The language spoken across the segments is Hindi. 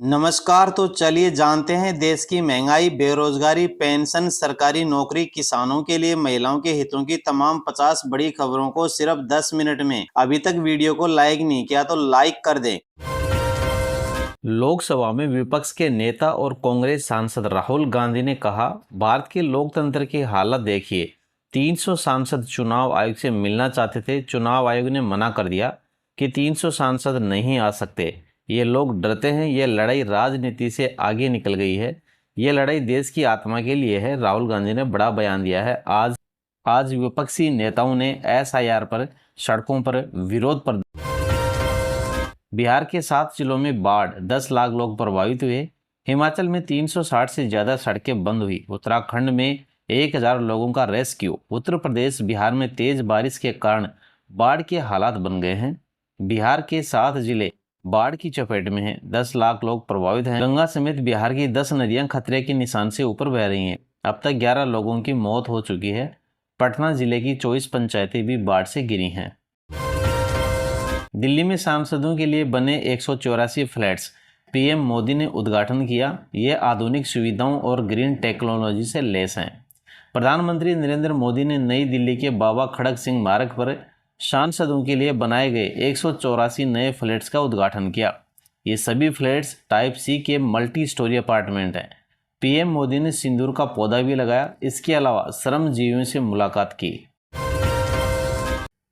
नमस्कार। तो चलिए जानते हैं देश की महंगाई, बेरोजगारी, पेंशन, सरकारी नौकरी, किसानों के लिए महिलाओं के हितों की तमाम 50 बड़ी खबरों को सिर्फ 10 मिनट में। अभी तक वीडियो को लाइक नहीं किया तो लाइक कर दें। लोकसभा में विपक्ष के नेता और कांग्रेस सांसद राहुल गांधी ने कहा, भारत के लोकतंत्र की हालत देखिए। 300 सांसद चुनाव आयोग से मिलना चाहते थे। चुनाव आयोग ने मना कर दिया कि 300 सांसद नहीं आ सकते। ये लोग डरते हैं। ये लड़ाई राजनीति से आगे निकल गई है। ये लड़ाई देश की आत्मा के लिए है। राहुल गांधी ने बड़ा बयान दिया है। आज विपक्षी नेताओं ने एसआईआर पर सड़कों पर विरोध प्रदर्शन। बिहार के 7 जिलों में बाढ़, 10 लाख लोग प्रभावित हुए। हिमाचल में 360 से ज़्यादा सड़कें बंद हुई। उत्तराखंड में 1000 लोगों का रेस्क्यू। उत्तर प्रदेश, बिहार में तेज बारिश के कारण बाढ़ के हालात बन गए हैं। बिहार के 7 जिले बाढ़ की चपेट में हैं। 10 लाख लोग प्रभावित हैं। गंगा समेत बिहार की 10 नदियां खतरे के निशान से ऊपर बह रही हैं। अब तक 11 लोगों की मौत हो चुकी है। पटना जिले की 24 पंचायतें भी बाढ़ से घिरी हैं। दिल्ली में सांसदों के लिए बने 184 फ्लैट्स पीएम मोदी ने उद्घाटन किया। ये आधुनिक सुविधाओं और ग्रीन टेक्नोलॉजी से लैस हैं। प्रधानमंत्री नरेंद्र मोदी ने नई दिल्ली के बाबा खड़क सिंह मार्ग पर सांसदों के लिए बनाए गए 184 नए फ्लैट्स का उद्घाटन किया। ये सभी फ्लैट्स टाइप सी के मल्टी स्टोरी अपार्टमेंट हैं। पीएम मोदी ने सिंदूर का पौधा भी लगाया। इसके अलावा श्रमजीवियों से मुलाकात की।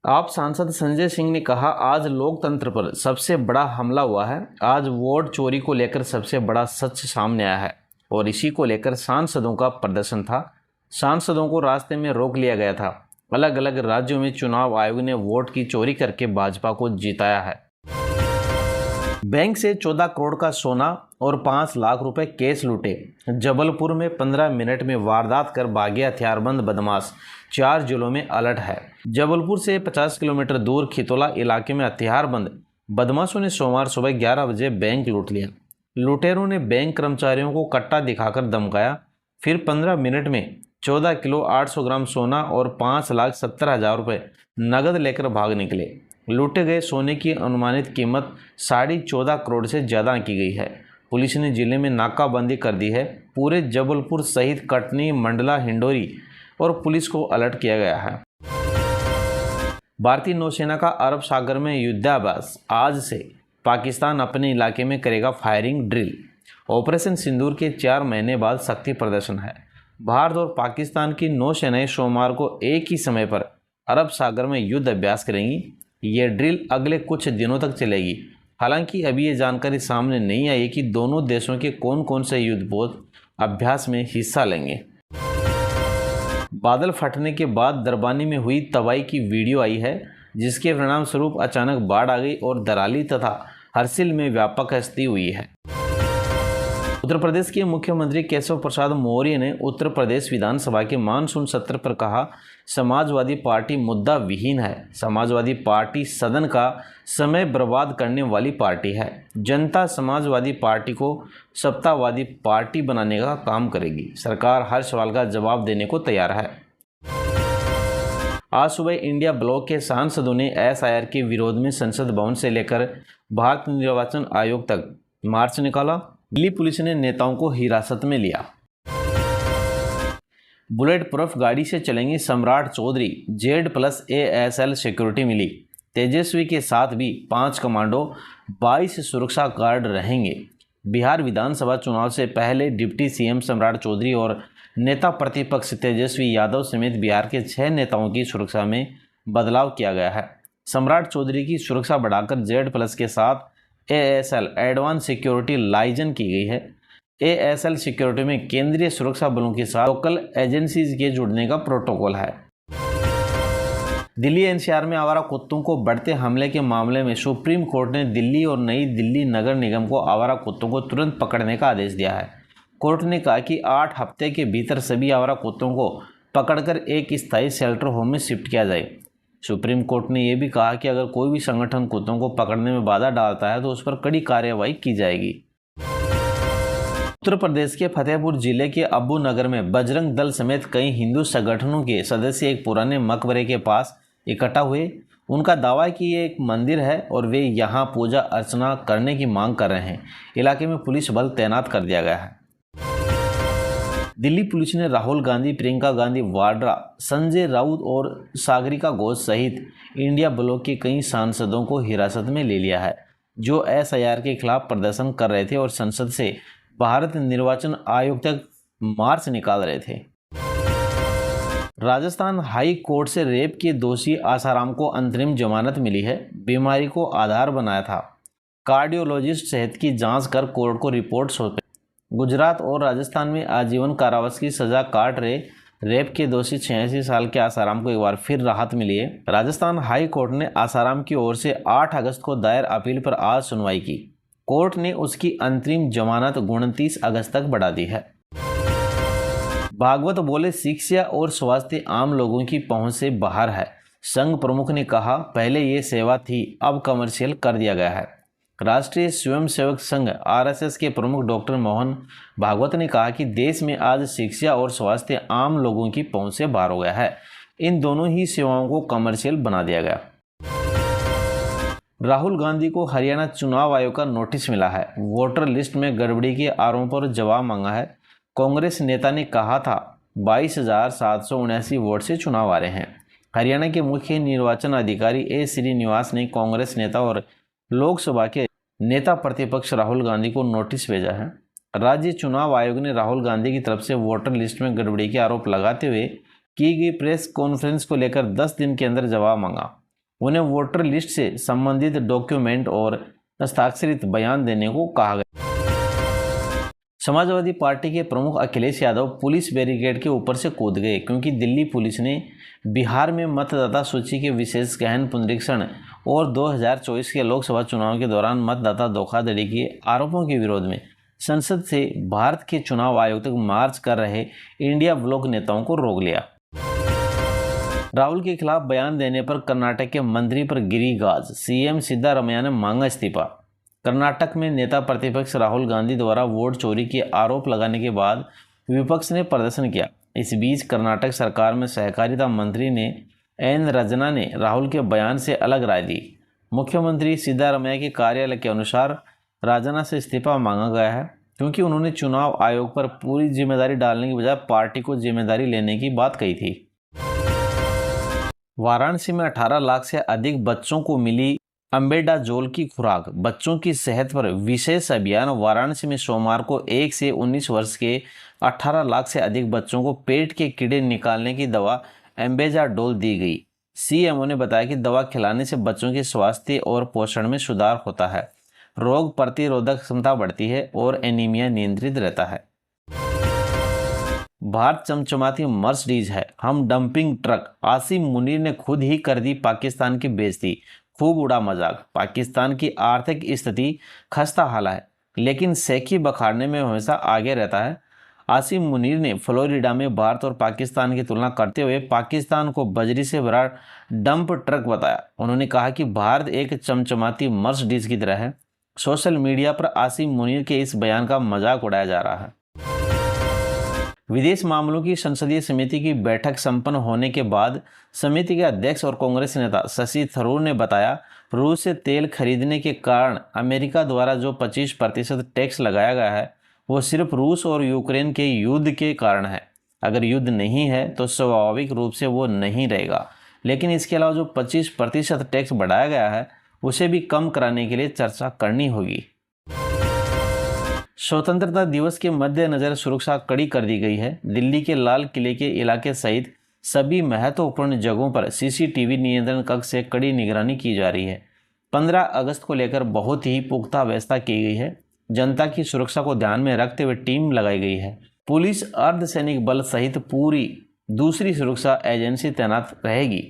आप सांसद संजय सिंह ने कहा, आज लोकतंत्र पर सबसे बड़ा हमला हुआ है। आज वोट चोरी को लेकर सबसे बड़ा सच सामने आया है और इसी को लेकर सांसदों का प्रदर्शन था। सांसदों को रास्ते में रोक लिया गया था। अलग अलग राज्यों में चुनाव आयोग ने वोट की चोरी करके भाजपा को जिताया है। बैंक से 14 करोड़ का सोना और 5 लाख रुपए कैश लूटे। जबलपुर में 15 मिनट में वारदात कर भागे हथियारबंद बदमाश। 4 जिलों में अलर्ट है। जबलपुर से 50 किलोमीटर दूर खितौला इलाके में हथियारबंद बदमाशों ने सोमवार सुबह 11 बजे बैंक लूट लिया। लुटेरों ने बैंक कर्मचारियों को कट्टा दिखाकर धमकाया। फिर 15 मिनट में 14 किलो 800 ग्राम सोना और 5,70,000 रुपये नगद लेकर भाग निकले। लूटे गए सोने की अनुमानित कीमत 14.5 करोड़ से ज़्यादा की गई है। पुलिस ने जिले में नाकाबंदी कर दी है। पूरे जबलपुर सहित कटनी, मंडला, हिंडोरी और पुलिस को अलर्ट किया गया है। भारतीय नौसेना का अरब सागर में युद्धाभ्यास। आज से पाकिस्तान अपने इलाके में करेगा फायरिंग ड्रिल। ऑपरेशन सिंदूर के 4 महीने बाद शक्ति प्रदर्शन है। भारत और पाकिस्तान की नौसेनाएं सोमवार को एक ही समय पर अरब सागर में युद्ध अभ्यास करेंगी। ये ड्रिल अगले कुछ दिनों तक चलेगी। हालांकि अभी ये जानकारी सामने नहीं आई कि दोनों देशों के कौन कौन से युद्धपोत अभ्यास में हिस्सा लेंगे। बादल फटने के बाद दरबानी में हुई तबाही की वीडियो आई है, जिसके परिणाम स्वरूप अचानक बाढ़ आ गई और दराली तथा हरसिल में व्यापक क्षति हुई है। उत्तर प्रदेश के मुख्यमंत्री केशव प्रसाद मौर्य ने उत्तर प्रदेश विधानसभा के मानसून सत्र पर कहा, समाजवादी पार्टी मुद्दा विहीन है। समाजवादी पार्टी सदन का समय बर्बाद करने वाली पार्टी है। जनता समाजवादी पार्टी को सत्तावादी पार्टी बनाने का काम करेगी। सरकार हर सवाल का जवाब देने को तैयार है। आज सुबह इंडिया ब्लॉक के सांसदों ने एसआईआर के विरोध में संसद भवन से लेकर भारत निर्वाचन आयोग तक मार्च निकाला। दिल्ली पुलिस ने नेताओं को हिरासत में लिया। बुलेट प्रूफ गाड़ी से चलेंगे सम्राट चौधरी। Z+ASL सिक्योरिटी मिली। तेजस्वी के साथ भी 5 कमांडो, 22 सुरक्षा गार्ड रहेंगे। बिहार विधानसभा चुनाव से पहले डिप्टी सीएम सम्राट चौधरी और नेता प्रतिपक्ष तेजस्वी यादव समेत बिहार के 6 नेताओं की सुरक्षा में बदलाव किया गया है। सम्राट चौधरी की सुरक्षा बढ़ाकर Z+ के साथ ASL एडवांस सिक्योरिटी लाइजन की गई है। ASL सिक्योरिटी में केंद्रीय सुरक्षा बलों के साथ लोकल एजेंसीज के जुड़ने का प्रोटोकॉल है। दिल्ली NCR में आवारा कुत्तों को बढ़ते हमले के मामले में सुप्रीम कोर्ट ने दिल्ली और नई दिल्ली नगर निगम को आवारा कुत्तों को तुरंत पकड़ने का आदेश दिया है। कोर्ट ने कहा कि 8 हफ्ते के भीतर सभी आवारा कुत्तों को पकड़कर एक स्थायी शेल्टर होम में शिफ्ट किया जाए। सुप्रीम कोर्ट ने यह भी कहा कि अगर कोई भी संगठन कुत्तों को पकड़ने में बाधा डालता है तो उस पर कड़ी कार्रवाई की जाएगी। उत्तर प्रदेश के फतेहपुर जिले के अब्बू नगर में बजरंग दल समेत कई हिंदू संगठनों के सदस्य एक पुराने मकबरे के पास इकट्ठा हुए। उनका दावा है कि ये एक मंदिर है और वे यहाँ पूजा अर्चना करने की मांग कर रहे हैं। इलाके में पुलिस बल तैनात कर दिया गया है। दिल्ली पुलिस ने राहुल गांधी, प्रियंका गांधी वाड्रा, संजय राउत और सागरिका घोष सहित इंडिया ब्लॉक के कई सांसदों को हिरासत में ले लिया है, जो एसआईआर के खिलाफ प्रदर्शन कर रहे थे और संसद से भारत निर्वाचन आयोग तक मार्च निकाल रहे थे। राजस्थान हाई कोर्ट से रेप के दोषी आसाराम को अंतरिम जमानत मिली है। बीमारी को आधार बनाया था। कार्डियोलॉजिस्ट सेहत की जांच कर कोर्ट को रिपोर्ट सौंपे। गुजरात और राजस्थान में आजीवन कारावास की सजा काट रहे रेप के दोषी 86 साल के आसाराम को एक बार फिर राहत मिली है। राजस्थान हाई कोर्ट ने आसाराम की ओर से 8 अगस्त को दायर अपील पर आज सुनवाई की। कोर्ट ने उसकी अंतरिम जमानत 29 अगस्त तक बढ़ा दी है। भागवत बोले, शिक्षा और स्वास्थ्य आम लोगों की पहुंच से बाहर है। संघ प्रमुख ने कहा, पहले ये सेवा थी, अब कमर्शियल कर दिया गया है। राष्ट्रीय स्वयंसेवक संघ आरएसएस के प्रमुख डॉक्टर मोहन भागवत ने कहा कि देश में आज शिक्षा और स्वास्थ्य आम लोगों की पहुंच से बाहर हो गया है। इन दोनों ही सेवाओं को कमर्शियल बना दिया गया। राहुल गांधी को हरियाणा चुनाव आयोग का नोटिस मिला है। वोटर लिस्ट में गड़बड़ी के आरोपों पर जवाब मांगा है। कांग्रेस नेता ने कहा था 22,779 वोट से चुनाव आ रहे हैं। हरियाणा के मुख्य निर्वाचन अधिकारी ए श्रीनिवास ने कांग्रेस नेता और लोकसभा के नेता प्रतिपक्ष राहुल गांधी को नोटिस भेजा है। राज्य चुनाव आयोग ने राहुल गांधी की तरफ से वोटर लिस्ट में गड़बड़ी के आरोप लगाते हुए की गई प्रेस कॉन्फ्रेंस को लेकर 10 दिन के अंदर जवाब मांगा। उन्हें वोटर लिस्ट से संबंधित डॉक्यूमेंट और हस्ताक्षरित बयान देने को कहा गया। समाजवादी पार्टी के प्रमुख अखिलेश यादव पुलिस बैरिकेड के ऊपर से कूद गए, क्योंकि दिल्ली पुलिस ने बिहार में मतदाता सूची के विशेष गहन पुनरीक्षण और 2024 के लोकसभा चुनाव के दौरान मतदाता धोखाधड़ी के आरोपों के विरोध में संसद से भारत के चुनाव आयोग तक मार्च कर रहे इंडिया ब्लॉक नेताओं को रोक लिया। राहुल के खिलाफ बयान देने पर कर्नाटक के मंत्री पर गिरी गाज। सीएम सिद्धारमैया ने मांगा इस्तीफा। कर्नाटक में नेता प्रतिपक्ष राहुल गांधी द्वारा वोट चोरी के आरोप लगाने के बाद विपक्ष ने प्रदर्शन किया। इस बीच कर्नाटक सरकार में सहकारिता मंत्री ने एन रजना ने राहुल के बयान से अलग राय दी। मुख्यमंत्री सिद्धारमैया के कार्यालय के अनुसार राजना से इस्तीफा मांगा गया है, क्योंकि उन्होंने चुनाव आयोग पर पूरी जिम्मेदारी डालने की बजाय पार्टी को जिम्मेदारी लेने की बात कही थी। वाराणसी में 18 लाख से अधिक बच्चों को मिली अम्बेडाजोल की खुराक। बच्चों की सेहत पर विशेष अभियान। वाराणसी में सोमवार को 1 से 19 वर्ष के 18 लाख से अधिक बच्चों को पेट के कीड़े निकालने की दवा एम्बेडाजोल दी गई। सीएमओ ने बताया कि दवा खिलाने से बच्चों के स्वास्थ्य और पोषण में सुधार होता है, रोग प्रतिरोधक क्षमता बढ़ती है और एनीमिया नियंत्रित रहता है। भारत चमचमाती मर्सिडीज है, हम डंपिंग ट्रक। आसिम मुनीर ने खुद ही कर दी पाकिस्तान की बेइज्जती, खूब उड़ा मजाक। पाकिस्तान की आर्थिक स्थिति खस्ता हाल है, लेकिन सेखी बखाड़ने में हमेशा आगे रहता है। आसिम मुनीर ने फ्लोरिडा में भारत और पाकिस्तान की तुलना करते हुए पाकिस्तान को बजरी से भरा डंप ट्रक बताया। उन्होंने कहा कि भारत एक चमचमाती मर्सिडीज की तरह है। सोशल मीडिया पर आसिम मुनीर के इस बयान का मजाक उड़ाया जा रहा है। विदेश मामलों की संसदीय समिति की बैठक संपन्न होने के बाद समिति के अध्यक्ष और कांग्रेस नेता शशि थरूर ने बताया, रूस से तेल खरीदने के कारण अमेरिका द्वारा जो 25% टैक्स लगाया गया है वो सिर्फ रूस और यूक्रेन के युद्ध के कारण है। अगर युद्ध नहीं है तो स्वाभाविक रूप से वो नहीं रहेगा, लेकिन इसके अलावा जो 25% टैक्स बढ़ाया गया है उसे भी कम कराने के लिए चर्चा करनी होगी। स्वतंत्रता दिवस के मद्देनजर सुरक्षा कड़ी कर दी गई है। दिल्ली के लाल किले के इलाके सहित सभी महत्वपूर्ण जगहों पर सीसीटीवी नियंत्रण कक्ष से कड़ी निगरानी की जा रही है। 15 अगस्त को लेकर बहुत ही पुख्ता व्यवस्था की गई है। जनता की सुरक्षा को ध्यान में रखते हुए टीम लगाई गई है। पुलिस, अर्धसैनिक बल सहित पूरी दूसरी सुरक्षा एजेंसी तैनात रहेगी।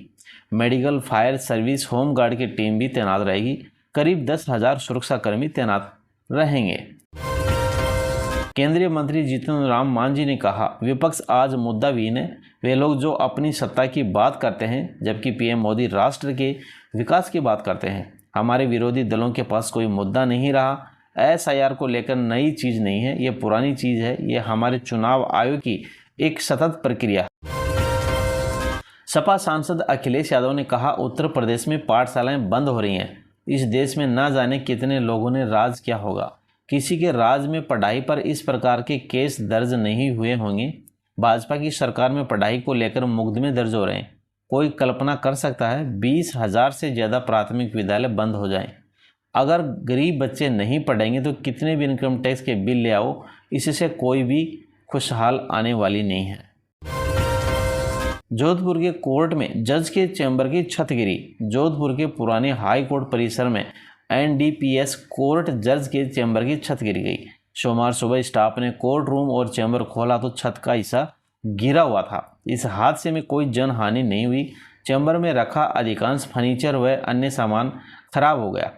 मेडिकल, फायर सर्विस, होमगार्ड की टीम भी तैनात रहेगी। करीब 10,000 सुरक्षाकर्मी तैनात रहेंगे। केंद्रीय मंत्री जीतन राम मांझी ने कहा, विपक्ष आज मुद्दाविहीन है। वे लोग जो अपनी सत्ता की बात करते हैं, जबकि पीएम मोदी राष्ट्र के विकास की बात करते हैं। हमारे विरोधी दलों के पास कोई मुद्दा नहीं रहा। एसआईआर को लेकर नई चीज़ नहीं है, ये पुरानी चीज़ है। ये हमारे चुनाव आयोग की एक सतत प्रक्रिया है। सपा सांसद अखिलेश यादव ने कहा, उत्तर प्रदेश में पाठशालाएं बंद हो रही हैं। इस देश में न जाने कितने लोगों ने राज किया होगा, किसी के राज में पढ़ाई पर इस प्रकार के केस दर्ज नहीं हुए होंगे। भाजपा की सरकार में पढ़ाई को लेकर मुकदमे दर्ज हो रहे हैं। कोई कल्पना कर सकता है 20,000 से ज़्यादा प्राथमिक विद्यालय बंद हो जाएं। अगर गरीब बच्चे नहीं पढ़ेंगे तो कितने भी इनकम टैक्स के बिल ले आओ, इससे कोई भी खुशहाल आने वाली नहीं है। जोधपुर के कोर्ट में जज के चैम्बर की छत गिरी। जोधपुर के पुराने हाई कोर्ट परिसर में एनडीपीएस कोर्ट जज के चैम्बर की छत गिर गई। सोमवार सुबह स्टाफ ने कोर्ट रूम और चैम्बर खोला तो छत का हिस्सा गिरा हुआ था। इस हादसे में कोई जनहानि नहीं हुई। चैम्बर में रखा अधिकांश फर्नीचर व अन्य सामान खराब हो गया।